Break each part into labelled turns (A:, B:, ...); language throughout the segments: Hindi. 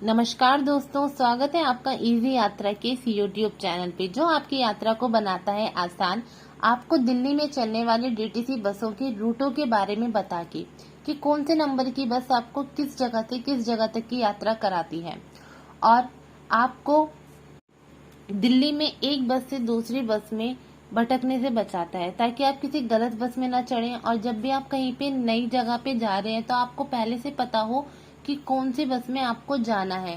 A: नमस्कार दोस्तों, स्वागत है आपका इजी यात्रा के इस यूट्यूब चैनल पे जो आपकी यात्रा को बनाता है आसान। आपको दिल्ली में चलने वाली डीटीसी बसों के रूटों के बारे में बता के कि कौन से नंबर की बस आपको किस जगह से किस जगह तक की यात्रा कराती है और आपको दिल्ली में एक बस से दूसरी बस में भटकने से बचाता है, ताकि आप किसी गलत बस में न चढ़ें। और जब भी आप कहीं पे नई जगह पे जा रहे हैं तो आपको पहले से पता हो कि कौन सी बस में आपको जाना है।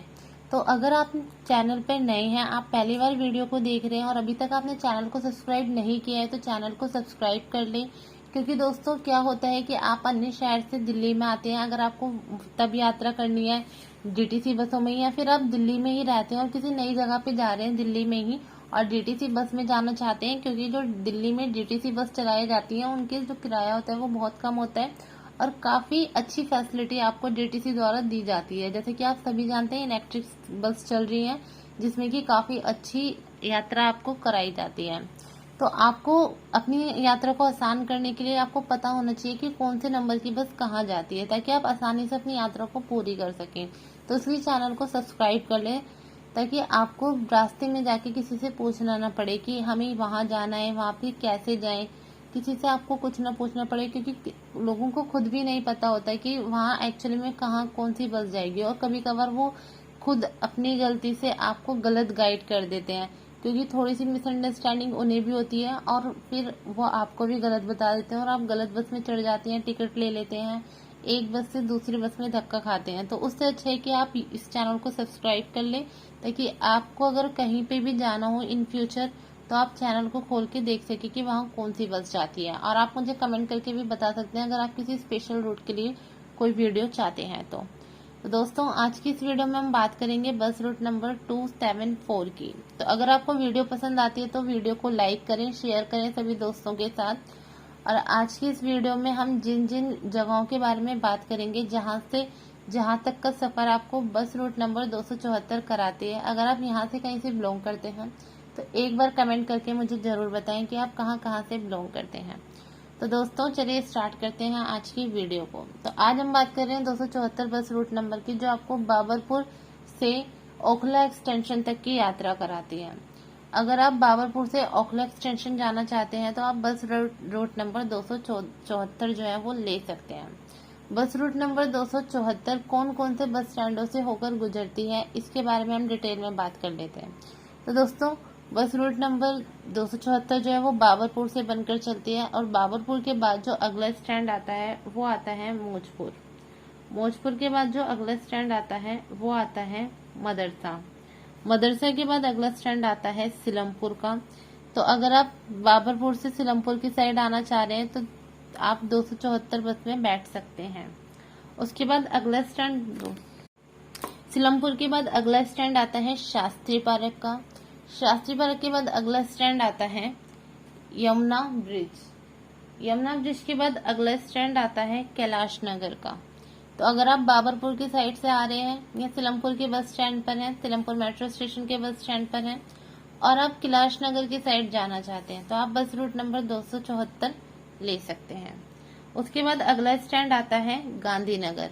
A: तो अगर आप चैनल पर नए हैं, आप पहली बार वीडियो को देख रहे हैं और अभी तक आपने चैनल को सब्सक्राइब नहीं किया है तो चैनल को सब्सक्राइब कर लें। क्योंकि दोस्तों क्या होता है कि आप अन्य शहर से दिल्ली में आते हैं, अगर आपको तब यात्रा करनी है डीटीसी बसों में, या फिर आप दिल्ली में ही रहते हैं और किसी नई जगह पे जा रहे हैं दिल्ली में ही और डीटीसी बस में जाना चाहते हैं, क्योंकि जो दिल्ली में डीटीसी बस चलाई जाती है उनके जो किराया होता है वो बहुत कम होता है और काफी अच्छी फैसिलिटी आपको डीटीसी द्वारा दी जाती है। जैसे कि आप सभी जानते हैं इलेक्ट्रिक बस चल रही है जिसमें कि काफी अच्छी यात्रा आपको कराई जाती है। तो आपको अपनी यात्रा को आसान करने के लिए आपको पता होना चाहिए कि कौन से नंबर की बस कहाँ जाती है, ताकि आप आसानी से अपनी यात्रा को पूरी कर सकें। तो इसलिए चैनल को सब्सक्राइब कर लें ताकि आपको रास्ते में जाके किसी से पूछना ना पड़े कि हमें वहां जाना है, वहां पे कैसे जाएं। किसी से आपको कुछ ना पूछना पड़े, क्योंकि लोगों को खुद भी नहीं पता होता है कि वहां एक्चुअली में कहाँ कौन सी बस जाएगी, और कभी कभार वो खुद अपनी गलती से आपको गलत गाइड कर देते हैं, क्योंकि थोड़ी सी मिसअंडरस्टैंडिंग उन्हें भी होती है और फिर वो आपको भी गलत बता देते हैं और आप गलत बस में चढ़ जाते हैं, टिकट ले लेते हैं, एक बस से दूसरी बस में धक्का खाते हैं। तो उससे अच्छा है कि आप इस चैनल को सब्सक्राइब कर लें, ताकि आपको अगर कहीं पे भी जाना हो इन फ्यूचर तो आप चैनल को खोल के देख सके कि वहाँ कौन सी बस जाती है। और आप मुझे कमेंट करके भी बता सकते हैं अगर आप किसी स्पेशल रूट के लिए कोई वीडियो चाहते हैं तो दोस्तों आज की इस वीडियो में हम बात करेंगे बस रूट नंबर 274 की। तो अगर आपको वीडियो पसंद आती है तो वीडियो को लाइक करें, शेयर करें सभी दोस्तों के साथ। और आज की इस वीडियो में हम जिन जिन जगहों के बारे में बात करेंगे जहां तक का सफर आपको बस रूट नंबर 274 कराती है। अगर आप यहां से कहीं से बिलोंग करते हैं तो एक बार कमेंट करके मुझे जरूर बताएं कि आप कहां से बिलोंग करते हैं। तो दोस्तों चलिए स्टार्ट करते हैं आज की वीडियो को। तो आज हम बात कर रहे हैं 274 बस रूट नंबर की, जो आपको बाबरपुर से ओखला एक्सटेंशन तक की यात्रा कराती है। अगर आप बाबरपुर से ओखला एक्सटेंशन जाना चाहते हैं तो आप बस रूट नंबर 274 जो है वो ले सकते हैं। बस रूट नंबर 274 कौन कौन से बस स्टैंडों से होकर गुजरती है इसके बारे में हम डिटेल में बात कर लेते हैं। तो दोस्तों बस रूट नंबर 274 जो है वो बाबरपुर से बनकर चलती है और बाबरपुर के बाद जो अगला स्टैंड आता है वो आता है मौजपुर। मौजपुर के बाद जो अगला स्टैंड आता है वो आता है मदरसा। मदरसा के बाद अगला स्टैंड आता है सिलमपुर का। तो अगर आप बाबरपुर से सिलमपुर की साइड आना चाह रहे हैं तो आप 274 बस में बैठ सकते हैं। उसके बाद अगला स्टैंड सिलमपुर के बाद अगला स्टैंड आता है शास्त्री पार्क का। शास्त्री पार्क के बाद अगला स्टैंड आता है यमुना ब्रिज। यमुना ब्रिज के बाद अगला स्टैंड आता है कैलाश नगर का। तो अगर आप बाबरपुर की साइड से आ रहे हैं या सिलमपुर के बस स्टैंड पर हैं, सिलमपुर मेट्रो स्टेशन के बस स्टैंड पर हैं और आप कैलाश नगर की साइड जाना चाहते हैं तो आप बस रूट नंबर 274 ले सकते हैं। उसके बाद अगला स्टैंड आता है गांधीनगर।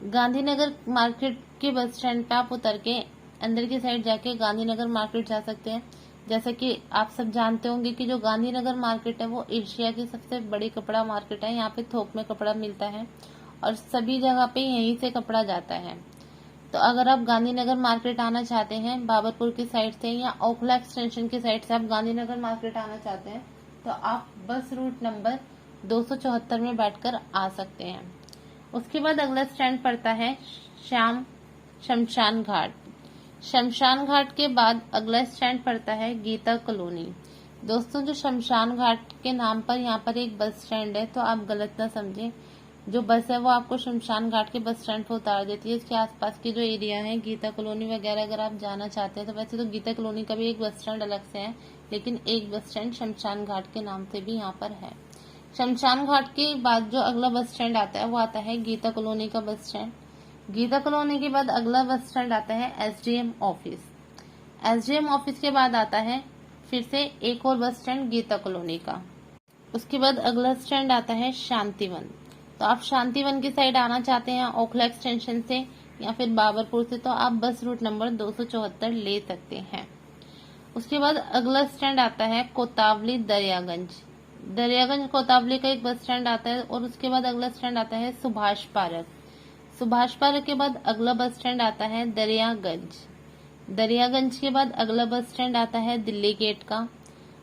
A: गांधीनगर मार्केट के बस स्टैंड पे आप उतर के अंदर की साइड जाके गांधीनगर मार्केट जा सकते हैं। जैसे कि आप सब जानते होंगे कि जो गांधीनगर मार्केट है वो एशिया की सबसे बड़ी कपड़ा मार्केट है। यहाँ पे थोक में कपड़ा मिलता है और सभी जगह पे यहीं से कपड़ा जाता है। तो अगर आप गांधीनगर मार्केट आना चाहते हैं बाबरपुर की साइड से या ओखला एक्सटेंशन की साइड से आप गांधीनगर मार्केट आना चाहते हैं तो आप बस रूट नंबर 274 में बैठकर आ सकते हैं। उसके बाद अगला स्टैंड पड़ता है शमशान घाट। शमशान घाट के बाद अगला स्टैंड पड़ता है गीता कॉलोनी। दोस्तों जो शमशान घाट के नाम पर यहाँ पर एक बस स्टैंड है, तो आप गलत ना समझें। जो बस है वो आपको शमशान घाट के बस स्टैंड पर उतार देती है। इसके आसपास के जो एरिया है गीता कॉलोनी वगैरह अगर आप जाना चाहते हैं तो वैसे तो गीता कॉलोनी का भी एक बस स्टैंड अलग से है, लेकिन एक बस स्टैंड शमशान घाट के नाम से भी यहाँ पर है। शमशान घाट के बाद जो अगला बस स्टैंड आता है वो आता है गीता कॉलोनी का बस स्टैंड। गीता कॉलोनी के बाद अगला बस स्टैंड आता है एसडीएम ऑफिस। एसडीएम ऑफिस के बाद आता है फिर से एक और बस स्टैंड गीता कॉलोनी का। उसके बाद अगला स्टैंड आता है शांतिवन। तो आप शांतिवन की साइड आना चाहते हैं ओखला एक्सटेंशन से या फिर बाबरपुर से, तो आप बस रूट नंबर 274 ले सकते हैं। उसके बाद अगला स्टैंड आता है कोतावली दरियागंज। दरियागंज कोतावली का एक बस स्टैंड आता है। और उसके बाद अगला स्टैंड आता है सुभाष पार्क। सुभाष पार्क के बाद अगला बस स्टैंड आता है दरियागंज। दरियागंज के बाद अगला बस स्टैंड आता है दिल्ली गेट का।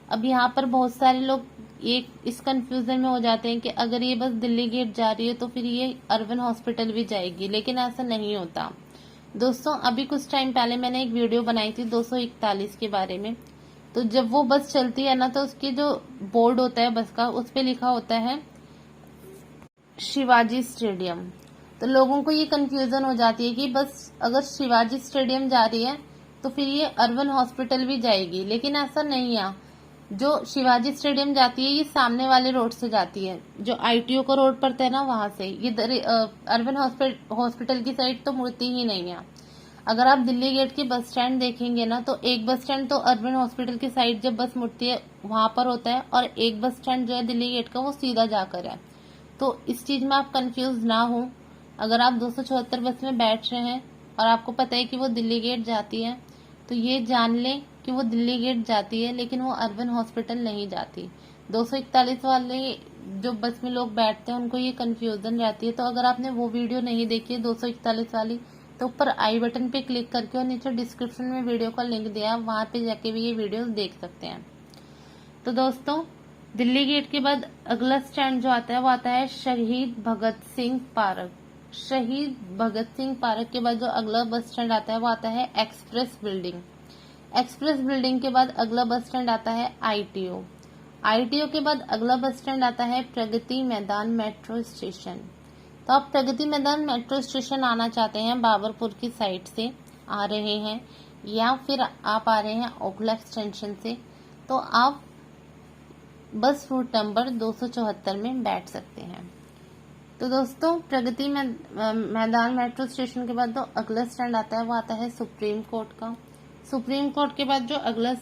A: अब यहाँ पर बहुत सारे लोग एक इस कंफ्यूजन में हो जाते हैं कि अगर ये बस दिल्ली गेट जा रही है तो फिर ये अर्बन हॉस्पिटल भी जाएगी, लेकिन ऐसा नहीं होता दोस्तों। अभी कुछ टाइम पहले मैंने एक वीडियो बनाई थी 241 के बारे में। तो जब वो बस चलती है ना, तो उसकी जो बोर्ड होता है बस का, उस पे लिखा होता है शिवाजी स्टेडियम। तो लोगों को ये कंफ्यूजन हो जाती है कि बस अगर शिवाजी स्टेडियम जा रही है तो फिर ये अर्बन हॉस्पिटल भी जाएगी, लेकिन ऐसा नहीं है। जो शिवाजी स्टेडियम जाती है ये सामने वाले रोड से जाती है, जो आईटीओ का रोड पड़ता है ना, वहां से। ये अर्बन हॉस्पिटल की साइड तो मुड़ती ही नहीं है। अगर आप दिल्ली गेट के बस स्टैंड देखेंगे ना, तो एक बस स्टैंड तो अर्बन हॉस्पिटल की साइड जब बस मुड़ती है वहां पर होता है, और एक बस स्टैंड जो है दिल्ली गेट का वो सीधा जाकर है। तो इस चीज में आप कंफ्यूज ना हो। अगर आप 274 बस में बैठ रहे हैं और आपको पता है कि वो दिल्ली गेट जाती है, तो ये जान लें कि वो दिल्ली गेट जाती है, लेकिन वो अर्बन हॉस्पिटल नहीं जाती। 241 वाले जो बस में लोग बैठते हैं उनको ये कंफ्यूजन रहती है। तो अगर आपने वो वीडियो नहीं देखी है 241 वाली, तो ऊपर आई बटन पे क्लिक करके और नीचे डिस्क्रिप्शन में वीडियो का लिंक दिया है, वहां पे जाके भी ये वीडियो देख सकते हैं। तो दोस्तों, दिल्ली गेट के बाद अगला स्टैंड जो आता है वो आता है शहीद भगत सिंह पार्क। शहीद भगत सिंह पार्क के बाद जो अगला बस स्टैंड आता है वो आता है एक्सप्रेस बिल्डिंग। एक्सप्रेस बिल्डिंग के बाद अगला बस स्टैंड आता है आईटीओ। आईटीओ के बाद अगला बस स्टैंड आता है प्रगति मैदान मेट्रो स्टेशन। तो आप प्रगति मैदान मेट्रो स्टेशन आना चाहते हैं, बाबरपुर की साइड से आ रहे हैं, या फिर आप आ रहे हैं ओखला एक्सटेंशन से, तो आप बस रूट नंबर 274 में बैठ सकते हैं। तो दोस्तों, प्रगति मैदान मेट्रो स्टेशन के बाद जो अगला स्टैंड आता है वो आता है सुप्रीम कोर्ट का। सुप्रीम कोर्ट के बाद जो अगला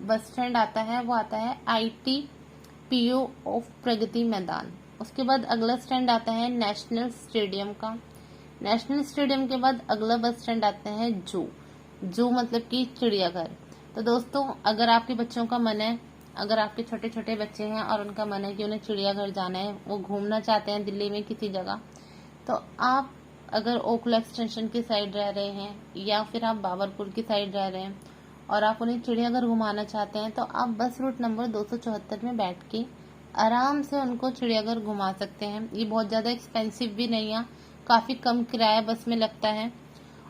A: बस स्टैंड आता है वो आता है ITPO ऑफ प्रगति मैदान। उसके बाद अगला स्टैंड आता है नेशनल स्टेडियम का। नेशनल स्टेडियम के बाद अगला बस स्टैंड आता है जू मतलब कि चिड़ियाघर। तो दोस्तों, अगर आपके बच्चों का मन है, अगर आपके छोटे छोटे बच्चे हैं और उनका मन है कि उन्हें चिड़ियाघर जाना है, वो घूमना चाहते हैं दिल्ली में किसी जगह, तो आप अगर ओखला एक्सटेंशन की साइड रह रहे हैं या फिर आप बाबरपुर की साइड रह रहे हैं और आप उन्हें चिड़ियाघर घुमाना चाहते हैं, तो आप बस रूट नंबर 274 में बैठ के आराम से उनको चिड़ियाघर घुमा सकते हैं। ये बहुत ज़्यादा एक्सपेंसिव भी नहीं है, काफ़ी कम किराया बस में लगता है,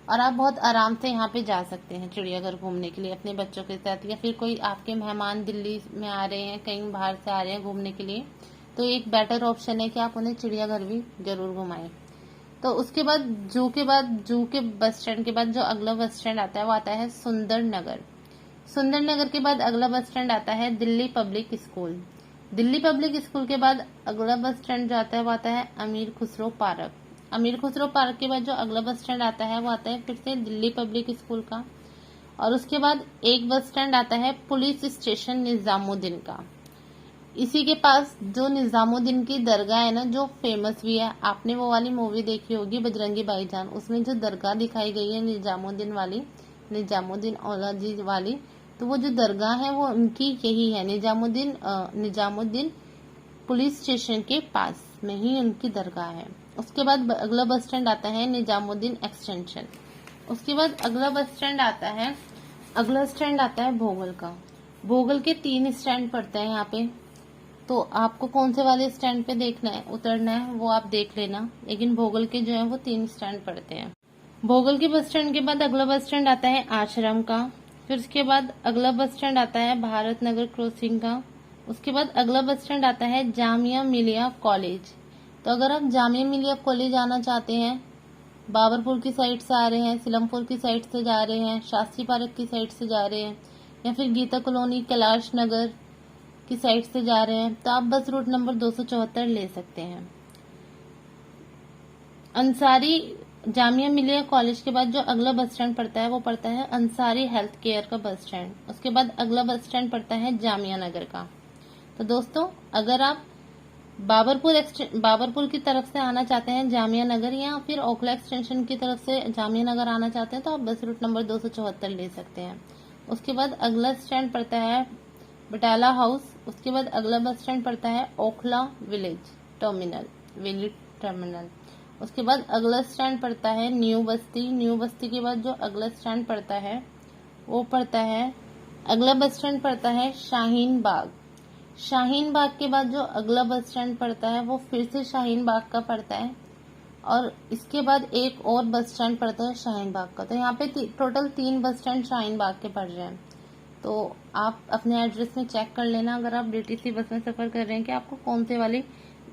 A: और आप बहुत आराम से यहाँ पे जा सकते हैं चिड़ियाघर घूमने के लिए अपने बच्चों के साथ, या फिर कोई आपके मेहमान दिल्ली में आ रहे हैं, कहीं बाहर से आ रहे हैं घूमने के लिए, तो एक बेटर ऑप्शन है कि आप उन्हें चिड़ियाघर भी जरूर घुमाएं। तो उसके बाद जू के बस स्टैंड के बाद जो अगला बस स्टैंड आता है वो आता है सुंदरनगर। सुंदरनगर के बाद अगला बस स्टैंड आता है Delhi public school. Delhi public school के बाद अगला बस स्टैंड जो आता है वो आता है अमीर खुसरो पार्क। अमीर खुसरो पार्क के बाद जो अगला बस स्टैंड आता है वो आता है फिर से दिल्ली पब्लिक स्कूल का। और उसके बाद एक बस स्टैंड आता है पुलिस स्टेशन निजामुद्दीन का। इसी के पास जो निजामुद्दीन की दरगाह है ना, जो फेमस भी है, आपने वो वाली मूवी देखी होगी बजरंगी भाईजान, उसमें जो दरगाह दिखाई गई है निजामुद्दीन वाली, निजामुद्दीन औलाजी वाली, तो वो जो दरगाह है वो उनकी यही है, निजामुद्दीन पुलिस स्टेशन के पास में ही उनकी दरगाह है। उसके बाद अगला बस स्टैंड आता है निजामुद्दीन एक्सटेंशन। उसके बाद अगला स्टैंड आता है भोगल का। भोगल के 3 स्टैंड पड़ते हैं यहाँ पे, तो आपको कौन से वाले स्टैंड पे देखना है, उतरना है, वो आप देख लेना, लेकिन भोगल के जो है वो 3 स्टैंड पड़ते हैं। भोगल के बस स्टैंड के बाद अगला बस स्टैंड आता है आश्रम का। फिर उसके बाद अगला बस स्टैंड आता है भारत नगर क्रॉसिंग का। उसके बाद अगला बस स्टैंड आता है जामिया मिलिया कॉलेज। तो अगर आप जामिया मिलिया कॉलेज आना चाहते हैं, बाबरपुर की साइड से आ रहे हैं, सिलमपुर की साइड से जा रहे हैं, शास्त्री पार्क की साइड से जा रहे हैं, या फिर गीता कॉलोनी कैलाश नगर की साइड से जा रहे हैं, तो आप बस रूट नंबर 274 ले सकते हैं। अंसारी जामिया मिलिया कॉलेज के बाद जो अगला बस स्टैंड पड़ता है वो पड़ता है अंसारी हेल्थ केयर का बस स्टैंड। उसके बाद अगला बस स्टैंड पड़ता है जामिया नगर का। तो दोस्तों, अगर आप बाबरपुर की तरफ से आना चाहते हैं जामिया नगर, या फिर ओखला एक्सटेंशन की तरफ से जामिया नगर आना चाहते हैं तो आप बस रूट नंबर 274 ले सकते हैं। उसके बाद अगला स्टैंड पड़ता है बटाला हाउस। उसके बाद अगला बस स्टैंड पड़ता है ओखला विलेज टर्मिनल। उसके बाद अगला स्टैंड पड़ता है न्यू बस्ती। न्यू बस्ती के बाद जो अगला स्टैंड पड़ता है वो पड़ता है, अगला बस स्टैंड पड़ता है शाहीन बाग। शाहीन बाग के बाद जो अगला बस स्टैंड पड़ता है वो फिर से शाहीन बाग का पड़ता है, और इसके बाद एक और बस स्टैंड पड़ता है शाहीन बाग का। तो यहाँ पे total 3 bus stand Shaheen Bagh के पड़ रहे हैं। तो आप अपने एड्रेस में चेक कर लेना अगर आप डीटीसी बस में सफर कर रहे हैं कि आपको कौन से वाली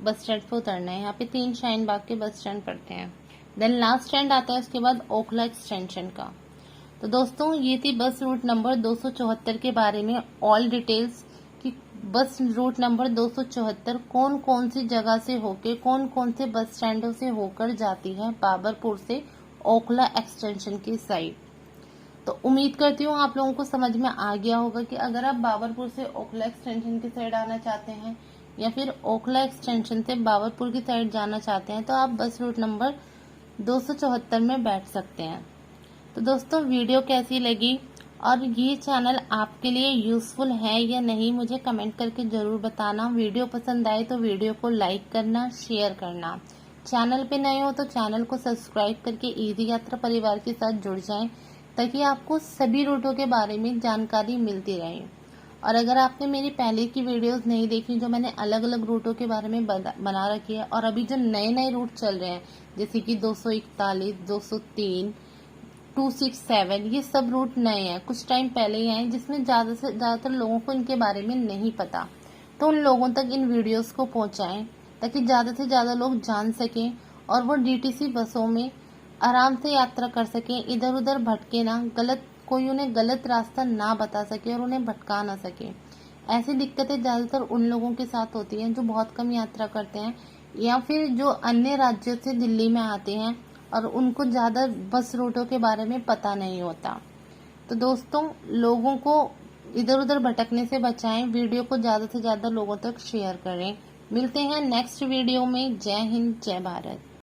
A: बस स्टैंड पे उतरना है। यहाँ पे 3 शाहीन बाग के बस स्टैंड पड़ते हैं। देन लास्ट स्टैंड आता है उसके बाद ओखला एक्सटेंशन का। तो दोस्तों ये थी बस रूट नंबर 274 के बारे में ऑल डिटेल्स कि बस रूट नंबर 274 कौन कौन सी जगह से होके कौन कौन से बस स्टैंडों से होकर जाती है बाबरपुर से ओखला एक्सटेंशन की साइड। तो उम्मीद करती हूँ आप लोगों को समझ में आ गया होगा कि अगर आप बाबरपुर से ओखला एक्सटेंशन की साइड आना चाहते हैं या फिर ओखला एक्सटेंशन से बाबरपुर की साइड जाना चाहते हैं तो आप बस रूट नंबर 274 में बैठ सकते हैं। तो दोस्तों वीडियो कैसी लगी और ये चैनल आपके लिए यूजफुल है या नहीं मुझे कमेंट करके जरूर बताना। वीडियो पसंद आए तो वीडियो को लाइक करना, शेयर करना। चैनल पे नए हो तो चैनल को सब्सक्राइब करके इजी यात्रा परिवार के साथ जुड़ जाएं ताकि आपको सभी रूटों के बारे में जानकारी मिलती रहे। और अगर आपने मेरी पहले की वीडियोस नहीं देखी जो मैंने अलग अलग रूटों के बारे में बना रखी है, और अभी जो नए नए रूट चल रहे हैं जैसे कि 241, 203, 267, ये सब रूट नए हैं, कुछ टाइम पहले ही आए जिसमें ज्यादातर लोगों को इनके बारे में नहीं पता। तो उन लोगों तक इन वीडियोस को पहुंचाएं ताकि ज्यादा से ज्यादा लोग जान सकें और वो डीटीसी बसों में आराम से यात्रा कर सकें, इधर उधर भटके ना, कोई उन्हें गलत रास्ता ना बता सके और उन्हें भटका ना सके। ऐसी दिक्कतें ज्यादातर उन लोगों के साथ होती हैं जो बहुत कम यात्रा करते हैं या फिर जो अन्य राज्यों से दिल्ली में आते हैं और उनको ज्यादा बस रूटों के बारे में पता नहीं होता। तो दोस्तों लोगों को इधर उधर भटकने से बचाएं, वीडियो को ज्यादा से ज्यादा लोगों तक शेयर करें। मिलते हैं नेक्स्ट वीडियो में। जय हिंद, जय भारत।